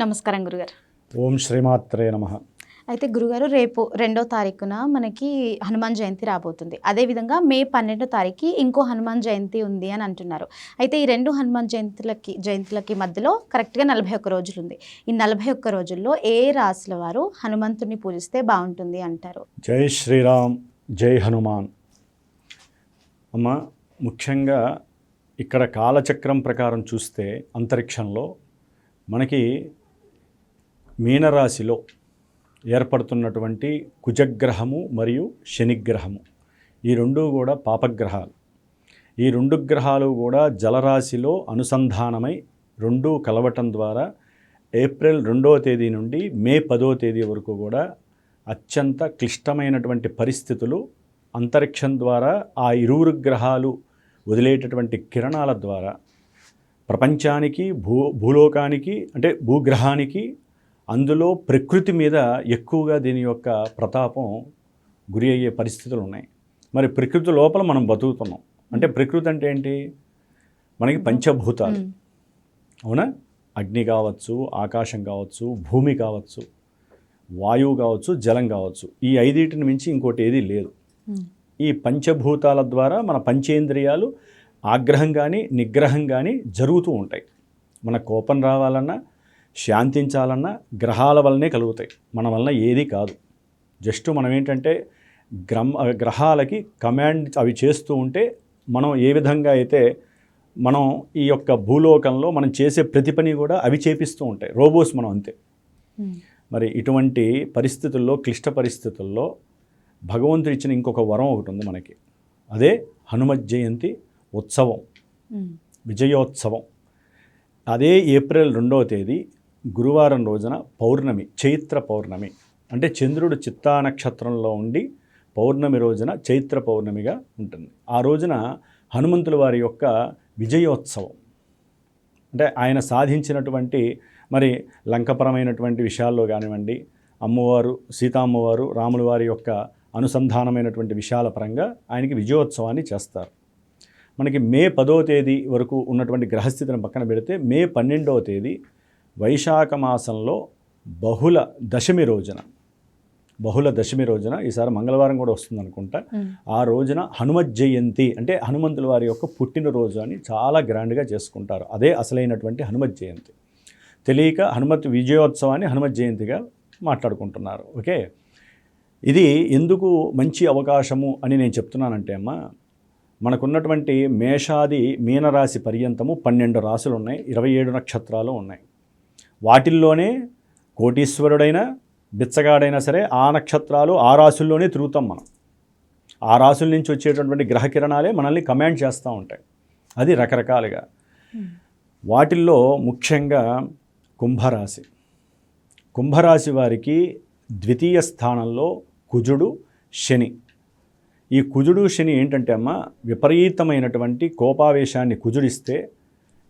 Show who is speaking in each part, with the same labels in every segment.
Speaker 1: నమస్కారం గురుగారు.
Speaker 2: ఓం శ్రీమాత్రే నమః.
Speaker 1: అయితే గురుగారు, రేపు 2వ తారీఖున మనకి హనుమాన్ జయంతి రాబోతుంది. అదేవిధంగా మే 12వ తారీఖు ఇంకో హనుమాన్ జయంతి ఉంది అని అంటున్నారు. అయితే ఈ 2 హనుమాన్ జయంతులకి మధ్యలో కరెక్ట్గా 41 రోజులు ఉంది. ఈ 41 రోజుల్లో ఏ రాశుల వారు హనుమంతుడిని పూజిస్తే బాగుంటుంది అంటారు?
Speaker 2: జై శ్రీరామ్, జై హనుమాన్. అమ్మ, ముఖ్యంగా ఇక్కడ కాలచక్రం ప్రకారం చూస్తే అంతరిక్షంలో మనకి మీనరాశిలో ఏర్పడుతున్నటువంటి కుజగ్రహము మరియు శనిగ్రహము, ఈ రెండు కూడా పాపగ్రహాలు. ఈ 2 గ్రహాలు కూడా జలరాశిలో అనుసంధానమై 2 కలవటం ద్వారా ఏప్రిల్ 2వ తేదీ నుండి మే 10వ తేదీ వరకు కూడా అత్యంత క్లిష్టమైనటువంటి పరిస్థితులు అంతరిక్షం ద్వారా ఆ 2 గ్రహాలు వదిలేటటువంటి కిరణాల ద్వారా ప్రపంచానికి భూలోకానికి అంటే భూగ్రహానికి అందులో ప్రకృతి మీద ఎక్కువగా దీని యొక్క ప్రతాపం గురి అయ్యే పరిస్థితులు ఉన్నాయి. మరి ప్రకృతి లోపల మనం బతుకుతున్నాం. అంటే ప్రకృతి అంటే ఏంటి? మనకి పంచభూతాలు, అవునా? అగ్ని కావచ్చు, ఆకాశం కావచ్చు, భూమి కావచ్చు, వాయువు కావచ్చు, జలం కావచ్చు. ఈ 5 మించి ఇంకోటి ఏది లేదు. ఈ పంచభూతాల ద్వారా మన పంచేంద్రియాలు ఆగ్రహం కానీ నిగ్రహం కానీ జరుగుతూ ఉంటాయి. మన కోపం రావాలన్నా శాంతించాలన్నా గ్రహాల వల్లనే కలుగుతాయి, మన వలన ఏది కాదు. జస్ట్ మనం ఏంటంటే గ్రహాలకి కమాండ్ అవి చేస్తూ ఉంటే మనం ఏ విధంగా అయితే మనం ఈ యొక్క భూలోకంలో మనం చేసే ప్రతి పని కూడా అవి చేపిస్తూ ఉంటాయి. రోబోస్ మనం అంతే. మరి ఇటువంటి పరిస్థితుల్లో, క్లిష్ట పరిస్థితుల్లో భగవంతుడు ఇచ్చిన ఇంకొక వరం ఒకటి ఉంది మనకి. అదే హనుమత్ జయంతి ఉత్సవం, విజయోత్సవం. అదే ఏప్రిల్ 2వ తేదీ గురువారం రోజున పౌర్ణమి, చైత్ర పౌర్ణమి. అంటే చంద్రుడు చిత్తా నక్షత్రంలో ఉండి పౌర్ణమి రోజున చైత్ర పౌర్ణమిగా ఉంటుంది. ఆ రోజున హనుమంతుల వారి యొక్క విజయోత్సవం. అంటే ఆయన సాధించినటువంటి మరి లంకపరమైనటువంటి విషయాల్లో కానివ్వండి, అమ్మవారు సీతామ్మవారు రాముల వారి యొక్క అనుసంధానమైనటువంటి విషయాల పరంగా ఆయనకి విజయోత్సవాన్ని చేస్తారు. మనకి మే 10వ తేదీ వరకు ఉన్నటువంటి గ్రహస్థితిని పక్కన పెడితే మే 12వ తేదీ వైశాఖ మాసంలో బహుళ దశమి రోజున ఈసారి మంగళవారం కూడా వస్తుంది అనుకుంటా. ఆ రోజున హనుమత్ జయంతి అంటే హనుమంతుల వారి యొక్క పుట్టినరోజు అని చాలా గ్రాండ్గా చేసుకుంటారు. అదే అసలైనటువంటి హనుమత్ జయంతి. తెలియక హనుమత్ విజయోత్సవాన్ని హనుమత్ జయంతిగా మాట్లాడుకుంటున్నారు. ఓకే, ఇది ఎందుకు మంచి అవకాశము అని నేను చెప్తున్నానంటే అమ్మ, మనకున్నటువంటి మేషాది మీనరాశి పర్యంతము 12 రాశులు ఉన్నాయి, 27 నక్షత్రాలు ఉన్నాయి. వాటిల్లోనే కోటీశ్వరుడైనా బిచ్చగాడైనా సరే ఆ నక్షత్రాలు ఆ రాశుల్లోనే తిరుగుతాం మనం. ఆ రాశుల నుంచి వచ్చేటటువంటి గ్రహకిరణాలే మనల్ని కమాండ్ చేస్తూ ఉంటాయి. అది రకరకాలుగా. వాటిల్లో ముఖ్యంగా కుంభరాశి వారికి ద్వితీయ స్థానంలో కుజుడు, శని. ఈ కుజుడు శని ఏంటంటే అమ్మ, విపరీతమైనటువంటి కోపావేశాన్ని కుజుడిస్తే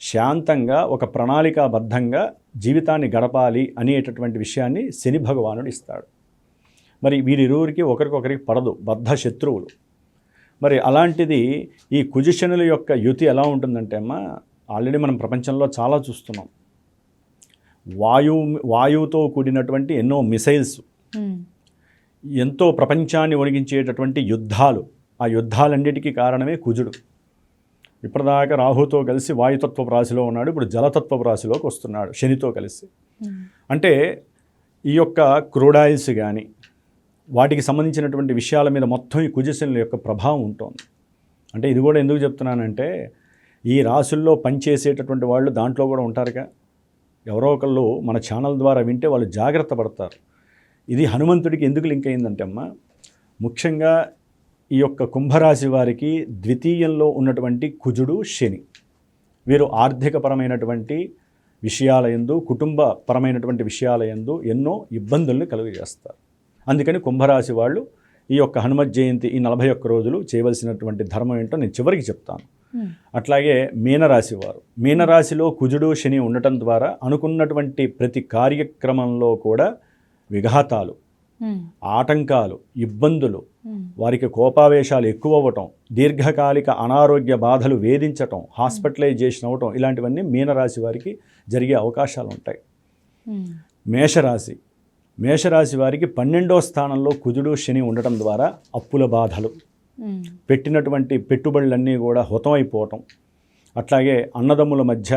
Speaker 2: శాంతంగా ఒక ప్రణాళికాబద్ధంగా జీవితాన్ని గడపాలి అనేటటువంటి విషయాన్ని శని భగవానుడు ఇస్తాడు. మరి వీరిరువురికి ఒకరికొకరికి పడదు, బద్ధ శత్రువులు. మరి అలాంటిది ఈ కుజశనుల యొక్క యుతి ఎలా ఉంటుందంటే అమ్మ, ఆల్రెడీ మనం ప్రపంచంలో చాలా చూస్తున్నాం. వాయువుతో కూడినటువంటి ఎన్నో మిసైల్స్, ఎంతో ప్రపంచాన్ని వణికించేటటువంటి యుద్ధాలు. ఆ యుద్ధాలన్నిటికీ కారణమే కుజుడు. ఇప్పటిదాకా రాహుతో కలిసి వాయుతత్వపు రాశిలో ఉన్నాడు, ఇప్పుడు జలతత్వపు రాశిలోకి వస్తున్నాడు శనితో కలిసి. అంటే ఈ యొక్క క్రూడాయిల్స్ కానీ వాటికి సంబంధించినటువంటి విషయాల మీద మొత్తం ఈ కుజశనుల యొక్క ప్రభావం ఉంటుంది. అంటే ఇది కూడా ఎందుకు చెప్తున్నానంటే, ఈ రాశుల్లో పనిచేసేటటువంటి వాళ్ళు దాంట్లో కూడా ఉంటారుగా. ఎవరో ఒకళ్ళు మన ఛానల్ ద్వారా వింటే వాళ్ళు జాగ్రత్త పడతారు. ఇది హనుమంతుడికి ఎందుకు లింక్ అయిందంటే అమ్మ, ముఖ్యంగా ఈ యొక్క కుంభరాశి వారికి ద్వితీయంలో ఉన్నటువంటి కుజుడు, శని, వీరు ఆర్థికపరమైనటువంటి విషయాల యందు, కుటుంబపరమైనటువంటి విషయాల యందు ఎన్నో ఇబ్బందుల్ని కలుగజేస్తారు. అందుకని కుంభరాశి వాళ్ళు ఈ యొక్క హనుమత్ జయంతి ఈ 41 రోజులు చేయవలసినటువంటి ధర్మం ఏంటో నేను చివరికి చెప్తాను. అట్లాగే మీనరాశిలో కుజుడు, శని ఉండటం ద్వారా అనుకున్నటువంటి ప్రతి కార్యక్రమంలో కూడా విఘాతాలు, ఆటంకాలు, ఇబ్బందులు, వారికి కోపావేశాలు ఎక్కువ అవ్వటం, దీర్ఘకాలిక అనారోగ్య బాధలు వేధించటం, హాస్పిటలైజేషన్ అవ్వటం, ఇలాంటివన్నీ మీనరాశి వారికి జరిగే అవకాశాలు ఉంటాయి. మేషరాశి. మేషరాశి వారికి 12వ స్థానంలో కుజుడు శని ఉండటం ద్వారా అప్పుల బాధలు, పెట్టినటువంటి పెట్టుబడులన్నీ కూడా హుతమైపోవటం, అట్లాగే అన్నదమ్ముల మధ్య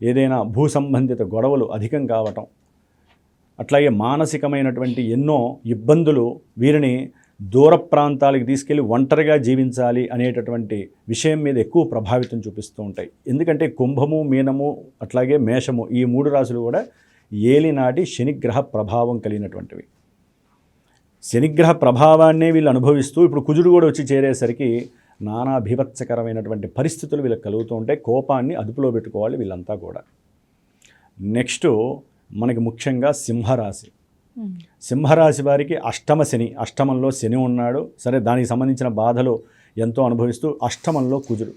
Speaker 2: ఏదైనా భూ సంబంధిత గొడవలు అధికం కావటం, అట్లాగే మానసికమైనటువంటి ఎన్నో ఇబ్బందులు వీరిని దూర ప్రాంతాలకు తీసుకెళ్ళి ఒంటరిగా జీవించాలి అనేటటువంటి విషయం మీద ఎక్కువ ప్రభావితం చూపిస్తూ ఉంటాయి. ఎందుకంటే కుంభము, మీనము, అట్లాగే మేషము ఈ 3 రాశులు కూడా ఏలినాటి శనిగ్రహ ప్రభావం కలిగినటువంటివి. శనిగ్రహ ప్రభావాన్నే వీళ్ళు అనుభవిస్తూ ఇప్పుడు కుజుడు కూడా వచ్చి చేరేసరికి నానా భీభత్సకరమైనటువంటి పరిస్థితులు వీళ్ళకి కలుగుతూ ఉంటాయి. కోపాన్ని అదుపులో పెట్టుకోవాలి వీళ్ళంతా కూడా. నెక్స్ట్ మనకి ముఖ్యంగా సింహరాశి. సింహరాశి వారికి అష్టమ శని, అష్టమంలో శని ఉన్నాడు. సరే, దానికి సంబంధించిన బాధలు ఎంతో అనుభవిస్తూ అష్టమంలో కుజుడు.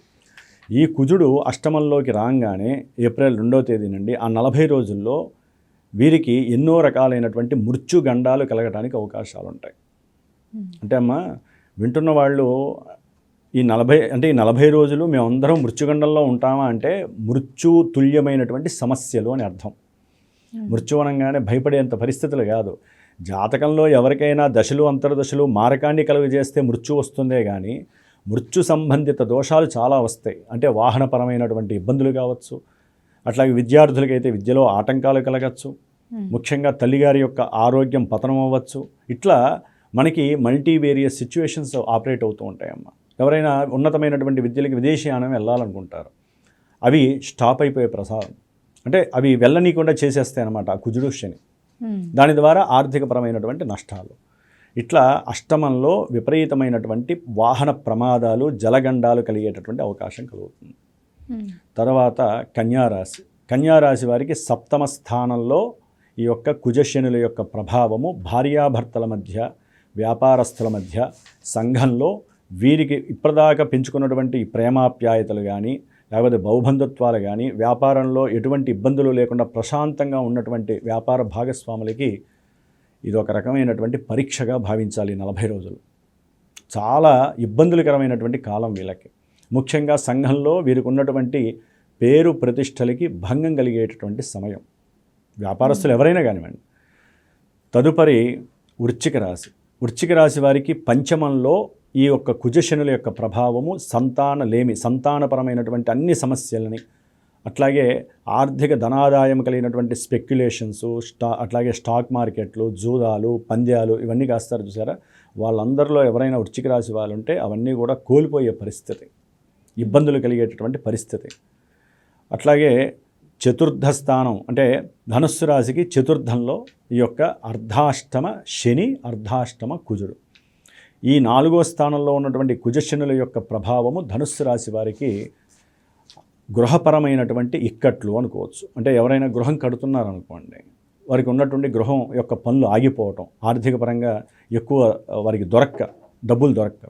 Speaker 2: ఈ కుజుడు అష్టమంలోకి రాగానే ఏప్రిల్ 2వ తేదీ నుండి ఆ 40 రోజుల్లో వీరికి ఎన్నో రకాలైనటువంటి మృత్యుగండాలు కలగడానికి అవకాశాలు ఉంటాయి. అంటే అమ్మ వింటున్న వాళ్ళు ఈ 40 రోజులు మేమందరం మృత్యుగండంలో ఉంటామా అంటే మృత్యు తుల్యమైనటువంటి సమస్యలు అని అర్థం. మృత్యు అనగానే భయపడేంత పరిస్థితులు కాదు. జాతకంలో ఎవరికైనా దశలు అంతర్దశలు మారకాన్ని కలుగజేస్తే మృత్యు వస్తుందే కానీ మృత్యు సంబంధిత దోషాలు చాలా వస్తాయి. అంటే వాహనపరమైనటువంటి ఇబ్బందులు కావచ్చు, అట్లాగే విద్యార్థులకైతే విద్యలో ఆటంకాలు కలగచ్చు, ముఖ్యంగా తల్లిగారి యొక్క ఆరోగ్యం పతనం అవ్వచ్చు. ఇట్లా మనకి మల్టీవేరియస్ సిచ్యువేషన్స్ ఆపరేట్ అవుతూ ఉంటాయమ్మ. ఎవరైనా ఉన్నతమైనటువంటి విద్యలకి విదేశీయానం వెళ్ళాలనుకుంటారు, అవి స్టాప్ అయిపోయే ప్రసాదం. అంటే అవి వెళ్ళనీయకుండా చేసేస్తాయి అన్నమాట ఆ కుజుడు శని. దాని ద్వారా ఆర్థికపరమైనటువంటి నష్టాలు. ఇట్లా అష్టమంలో విపరీతమైనటువంటి వాహన ప్రమాదాలు, జలగండాలు కలిగేటటువంటి అవకాశం కలుగుతుంది. తర్వాత కన్యారాశి. కన్యారాశి వారికి 7వ స్థానంలో ఈ యొక్క కుజశనుల యొక్క ప్రభావము భార్యాభర్తల మధ్య, వ్యాపారస్తుల మధ్య, సంఘంలో వీరికి ఇప్పటిదాకా పెంచుకున్నటువంటి ప్రేమాప్యాయతలు కానీ లేకపోతే బహుబంధుత్వాలు కానీ, వ్యాపారంలో ఎటువంటి ఇబ్బందులు లేకుండా ప్రశాంతంగా ఉన్నటువంటి వ్యాపార భాగస్వాములకి ఇది ఒక రకమైనటువంటి పరీక్షగా భావించాలి. 40 రోజులు చాలా ఇబ్బందులకరమైనటువంటి కాలం వీళ్ళకి. ముఖ్యంగా సంఘంలో వీరికి ఉన్నటువంటి పేరు ప్రతిష్టలకి భంగం కలిగేటటువంటి సమయం, వ్యాపారస్తులు ఎవరైనా కానివ్వండి. తదుపరి వృశ్చిక రాశి. వృశ్చిక రాశి వారికి పంచమంలో ఈ యొక్క కుజశనుల యొక్క ప్రభావము సంతానపరమైనటువంటి అన్ని సమస్యలని, అట్లాగే ఆర్థిక ధనాదాయం కలిగినటువంటి స్పెక్యులేషన్స్, అట్లాగే స్టాక్ మార్కెట్లు, జూదాలు, పంద్యాలు ఇవన్నీ కాస్తారు చూసారా, వాళ్ళందరిలో ఎవరైనా వృశ్చిక రాశి వాళ్ళు ఉంటే అవన్నీ కూడా కోల్పోయే పరిస్థితి, ఇబ్బందులు కలిగేటటువంటి పరిస్థితి. అట్లాగే చతుర్థ స్థానం అంటే ధనుస్సు రాశికి చతుర్థంలో ఈ యొక్క అర్ధాష్టమ శని, అర్ధాష్టమ కుజుడు. ఈ 4వ స్థానంలో ఉన్నటువంటి కుజశనుల యొక్క ప్రభావము ధనుస్సు రాశి వారికి గృహపరమైనటువంటి ఇక్కట్లు అనుకోవచ్చు. అంటే ఎవరైనా గృహం కడుతున్నారనుకోండి, వారికి ఉన్నటువంటి గృహం యొక్క పనులు ఆగిపోవటం, ఆర్థిక పరంగా ఎక్కువ వారికి డబ్బులు దొరక్క,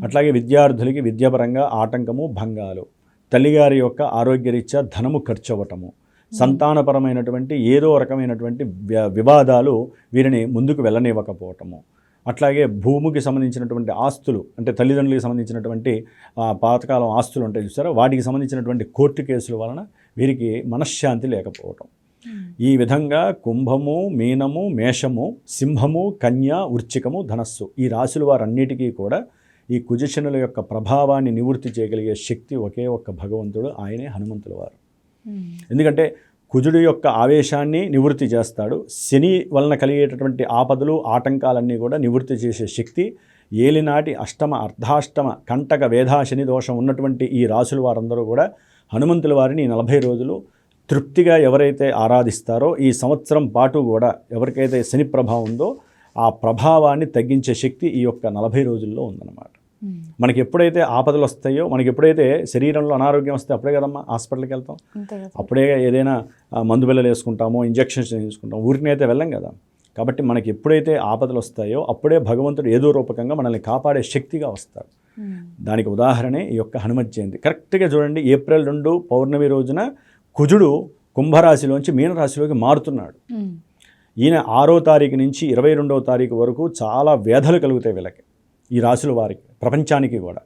Speaker 2: అట్లాగే విద్యార్థులకి విద్యాపరంగా ఆటంకము, భంగాలు, తల్లిగారి యొక్క ఆరోగ్యరీత్యా ధనము ఖర్చు అవ్వటము, సంతానపరమైనటువంటి ఏదో రకమైనటువంటి వివాదాలు వీరిని ముందుకు వెళ్ళనివ్వకపోవటము, అట్లాగే భూమికి సంబంధించినటువంటి ఆస్తులు అంటే తల్లిదండ్రులకు సంబంధించినటువంటి పాతకాలం ఆస్తులు ఉంటాయి చూసారా, వాటికి సంబంధించినటువంటి కోర్టు కేసుల వలన వీరికి మనశ్శాంతి లేకపోవటం. ఈ విధంగా కుంభము, మీనము, మేషము, సింహము, కన్య, వృశ్చికము, ధనస్సు ఈ రాశుల వారన్నిటికీ కూడా ఈ కుజశనుల యొక్క ప్రభావాన్ని నివృత్తి చేయగలిగే శక్తి ఒకే ఒక్క భగవంతుడు, ఆయనే హనుమంతుల వారు. ఎందుకంటే కుజుడు యొక్క ఆవేశాన్ని నివృత్తి చేస్తాడు. శని వలన కలిగేటటువంటి ఆపదలు, ఆటంకాలన్నీ కూడా నివృత్తి చేసే శక్తి ఏలినాటి అష్టమ, అర్ధాష్టమ, కంటక, వేధా, శని దోషం ఉన్నటువంటి ఈ రాశుల వారందరూ కూడా హనుమంతుల వారిని 40 రోజులు తృప్తిగా ఎవరైతే ఆరాధిస్తారో ఈ సంవత్సరం పాటు కూడా ఎవరికైతే శని ప్రభావం ఉందో ఆ ప్రభావాన్ని తగ్గించే శక్తి ఈ యొక్క 40 రోజుల్లో ఉందన్నమాట. మనకి ఎప్పుడైతే ఆపదలు వస్తాయో, మనకి ఎప్పుడైతే శరీరంలో అనారోగ్యం వస్తే అప్పుడే కదమ్మా హాస్పిటల్కి వెళ్తాం, అప్పుడే ఏదైనా మందు బిళ్ళలు వేసుకుంటామో, ఇంజక్షన్స్ తీసుకుంటాం, ఊరికి అయితే వెళ్ళం కదా. కాబట్టి మనకి ఎప్పుడైతే ఆపదలు వస్తాయో అప్పుడే భగవంతుడు ఏదో రూపకంగా మనల్ని కాపాడే శక్తిగా వస్తాడు. దానికి ఉదాహరణే ఈ యొక్క హనుమత్ జయంతి. కరెక్ట్గా చూడండి, ఏప్రిల్ 2 పౌర్ణమి రోజున కుజుడు కుంభరాశిలోంచి మీనరాశిలోకి మారుతున్నాడు. ఈయన 6వ తారీఖు నుంచి 22వ తారీఖు వరకు చాలా వేధలు కలుగుతాయి వీళ్ళకి, ఈ రాశుల వారికి, ప్రపంచానికి కూడా.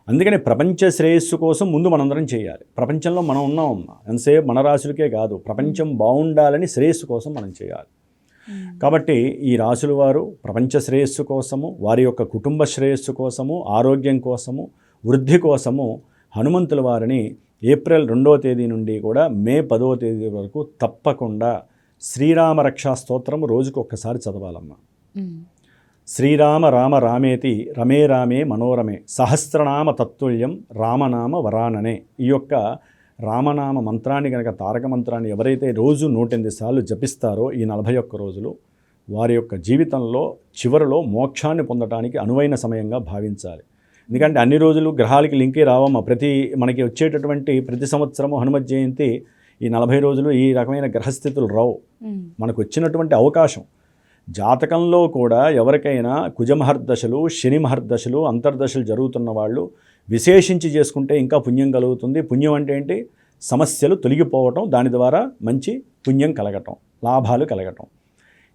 Speaker 2: అందుకని ప్రపంచ శ్రేయస్సు కోసం ముందు మనందరం చేయాలి. ప్రపంచంలో మనం ఉన్నామమ్మా, ఎంతసేపు మన రాశులకే కాదు, ప్రపంచం బాగుండాలని శ్రేయస్సు కోసం మనం చేయాలి. కాబట్టి ఈ రాశుల వారు ప్రపంచ శ్రేయస్సు కోసము, వారి యొక్క కుటుంబ శ్రేయస్సు కోసము, ఆరోగ్యం కోసము, వృద్ధి కోసము హనుమంతుల వారిని ఏప్రిల్ 2వ తేదీ నుండి కూడా మే 10వ తేదీ వరకు తప్పకుండా శ్రీరామ రక్షా స్తోత్రము రోజుకు ఒక్కసారి చదవాలమ్మా. శ్రీరామ రామ రామేతి రమే రామే మనోరమే సహస్రనామ తత్తుల్యం రామనామ వరాననే. ఈ యొక్క రామనామ మంత్రాన్ని కనుక, తారక మంత్రాన్ని ఎవరైతే రోజు 108 సార్లు జపిస్తారో ఈ 41 రోజులు, వారి యొక్క జీవితంలో చివరిలో మోక్షాన్ని పొందడానికి అనువైన సమయంగా భావించాలి. ఎందుకంటే అన్ని రోజులు గ్రహాలకి లింకే రావమ్మ. మనకి వచ్చేటటువంటి ప్రతి సంవత్సరము హనుమత్ జయంతి ఈ 40 రోజులు ఈ రకమైన గ్రహస్థితులు రావు. మనకు వచ్చినటువంటి అవకాశం. జాతకంలో కూడా ఎవరికైనా కుజమహర్దశలు, శని మహర్దశలు, అంతర్దశలు జరుగుతున్న వాళ్ళు విశేషించి చేసుకుంటే ఇంకా పుణ్యం కలుగుతుంది. పుణ్యం అంటే ఏంటి? సమస్యలు తొలగిపోవటం, దాని ద్వారా మంచి పుణ్యం కలగటం, లాభాలు కలగటం.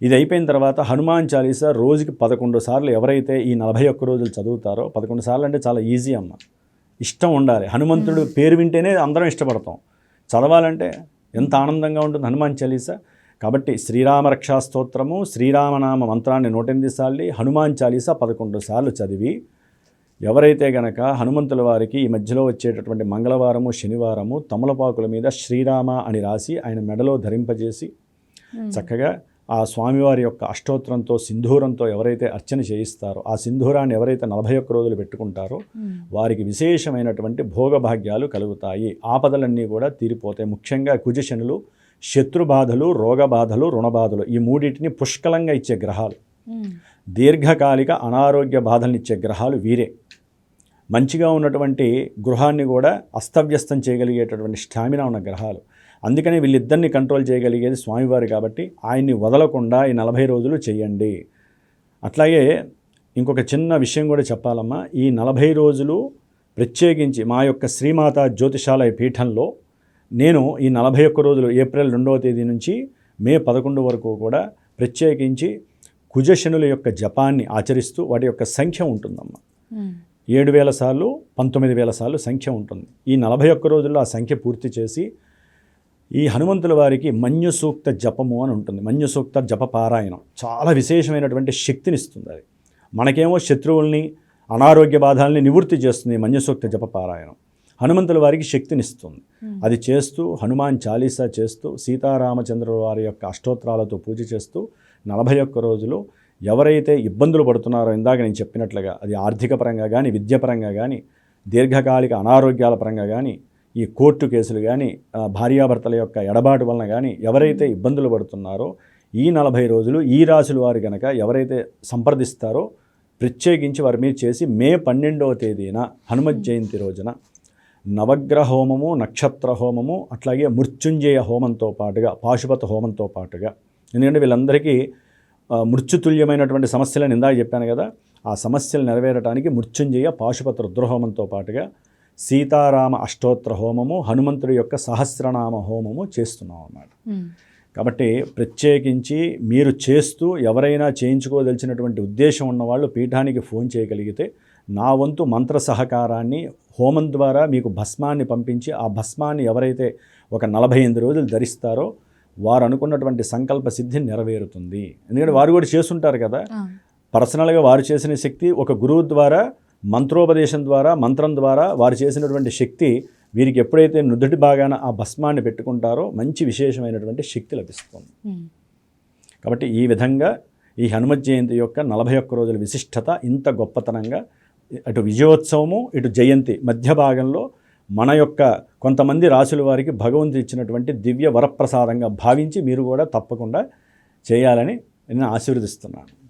Speaker 2: ఇది అయిపోయిన తర్వాత హనుమాన్ చాలీసా రోజుకి 11 సార్లు ఎవరైతే ఈ 41 రోజులు చదువుతారో, 11 సార్లు అంటే చాలా ఈజీ అమ్మ. ఇష్టం ఉండాలి. హనుమంతుడు పేరు వింటేనే అందరం ఇష్టపడతాం. చదవాలంటే ఎంత ఆనందంగా ఉంటుంది హనుమాన్ చాలీసా. కాబట్టి శ్రీరామ రక్షా స్తోత్రము, శ్రీరామనామ మంత్రాన్ని 108 సార్లు, హనుమాన్ చాలీసా 11 సార్లు చదివి ఎవరైతే గనక హనుమంతుల వారికి ఈ మధ్యలో వచ్చేటటువంటి మంగళవారము, శనివారము తమలపాకుల మీద శ్రీరామ అని రాసి ఆయన మెడలో ధరింపజేసి చక్కగా ఆ స్వామివారి యొక్క అష్టోత్తరంతో, సింధూరంతో ఎవరైతే అర్చన చేయిస్తారో, ఆ సింధూరాన్ని ఎవరైతే 41 రోజులు పెట్టుకుంటారో వారికి విశేషమైనటువంటి భోగభాగ్యాలు కలుగుతాయి. ఆపదలన్నీ కూడా తీరిపోతాయి. ముఖ్యంగా కుజశనులు, శత్రుబాధలు, రోగబాధలు, రుణబాధలు ఈ మూడింటిని పుష్కలంగా ఇచ్చే గ్రహాలు. దీర్ఘకాలిక అనారోగ్య బాధల్ని ఇచ్చే గ్రహాలు వీరే. మంచిగా ఉన్నటువంటి గృహాన్ని కూడా అస్తవ్యస్తం చేయగలిగేటటువంటి స్టామినా ఉన్న గ్రహాలు. అందుకని వీళ్ళిద్దరిని కంట్రోల్ చేయగలిగేది స్వామివారు. కాబట్టి ఆయన్ని వదలకుండా ఈ 40 రోజులు చేయండి. అట్లాగే ఇంకొక చిన్న విషయం కూడా చెప్పాలమ్మా. ఈ 40 రోజులు ప్రత్యేకించి మా యొక్క శ్రీమాత జ్యోతిషాలయ పీఠంలో నేను ఈ 41 రోజులు ఏప్రిల్ 2వ తేదీ నుంచి మే 11 వరకు కూడా ప్రత్యేకించి కుజశనుల యొక్క జపాన్ని ఆచరిస్తూ వాటి యొక్క సంఖ్య ఉంటుందమ్మా. 7,000 సార్లు, 19,000 సార్లు సంఖ్య ఉంటుంది. ఈ 41 రోజుల్లో ఆ సంఖ్య పూర్తి చేసి ఈ హనుమంతుల వారికి మన్యు సూక్త జపము అని ఉంటుంది. మన్యు సూక్త జప పారాయణం చాలా విశేషమైనటువంటి శక్తినిస్తుంది. అది మనకేమో శత్రువుల్ని, అనారోగ్య బాధల్ని నివృత్తి చేస్తుంది మన్యు సూక్త జప పారాయణం. హనుమంతుల వారికి శక్తినిస్తుంది. అది చేస్తూ హనుమాన్ చాలీసా చేస్తూ సీతారామచంద్రుల వారి యొక్క అష్టోత్తరాలతో పూజ చేస్తూ 41 రోజులు ఎవరైతే ఇబ్బందులు పడుతున్నారో, ఇందాక నేను చెప్పినట్లుగా అది ఆర్థిక పరంగా కానీ, విద్యాపరంగా కానీ, దీర్ఘకాలిక అనారోగ్యాల పరంగా కానీ, ఈ కోర్టు కేసులు కానీ, భార్యాభర్తల యొక్క ఎడబాటు వలన కానీ ఎవరైతే ఇబ్బందులు పడుతున్నారో ఈ 40 రోజులు ఈ రాశుల వారు కనుక ఎవరైతే సంప్రదిస్తారో ప్రత్యేకించి వారి మీద చేసి మే 12వ తేదీన హనుమత్ జయంతి రోజున నవగ్రహ హోమము, నక్షత్ర హోమము, అట్లాగే మృత్యుంజయ హోమంతో పాటుగా, పాశుపత హోమంతో పాటుగా, ఎందుకంటే వీళ్ళందరికీ మృత్యుతుల్యమైనటువంటి సమస్యలను ఇందాక చెప్పాను కదా, ఆ సమస్యలు నెరవేరడానికి మృత్యుంజయ, పాశుపత రుద్రహోమంతో పాటుగా సీతారామ అష్టోత్తర హోమము, హనుమంతుడి యొక్క సహస్రనామ హోమము చేస్తున్నాం అన్నమాట. కాబట్టి ప్రత్యేకించి మీరు చేస్తూ ఎవరైనా చేయించుకోదలిచినటువంటి ఉద్దేశం ఉన్నవాళ్ళు పీఠానికి ఫోన్ చేయగలిగితే నా వంతు మంత్ర సహకారాన్ని హోమం ద్వారా మీకు భస్మాన్ని పంపించి ఆ భస్మాన్ని ఎవరైతే ఒక 48 రోజులు ధరిస్తారో వారు అనుకున్నటువంటి సంకల్ప సిద్ధి నెరవేరుతుంది. ఎందుకంటే వారు కూడా చేస్తుంటారు కదా, పర్సనల్గా వారు చేసిన శక్తి ఒక గురువు ద్వారా, మంత్రోపదేశం ద్వారా, మంత్రం ద్వారా వారు చేసినటువంటి శక్తి వీరికి ఎప్పుడైతే నుదుటి భాగాన ఆ భస్మాన్ని పెట్టుకుంటారో మంచి విశేషమైనటువంటి శక్తి లభిస్తుంది. కాబట్టి ఈ విధంగా ఈ హనుమత్ జయంతి యొక్క 41 రోజుల విశిష్టత ఇంత గొప్పతనంగా, అటు విజయోత్సవము ఇటు జయంతి మధ్య భాగంలో మన యొక్క కొంతమంది రాశుల వారికి భగవంతుడు ఇచ్చినటువంటి దివ్య వరప్రసాదంగా భావించి మీరు కూడా తప్పకుండా చేయాలని నేను ఆశీర్వదిస్తున్నాను.